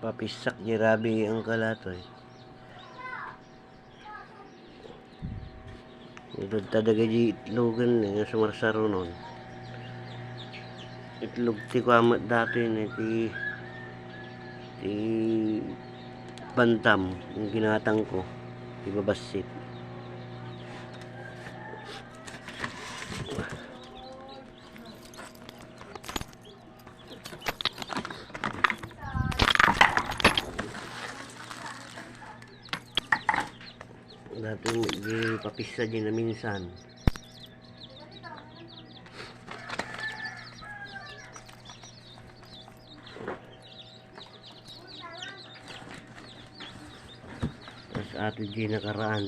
papisak jirabi ang kalatoy. Ito talaga di itlogan sumarsaro nun. Itlog ti ko amat dati ti bantam yung ginatang ko ti babasit. Dati di papisa din na minsan. Tapos ato di nakaraan.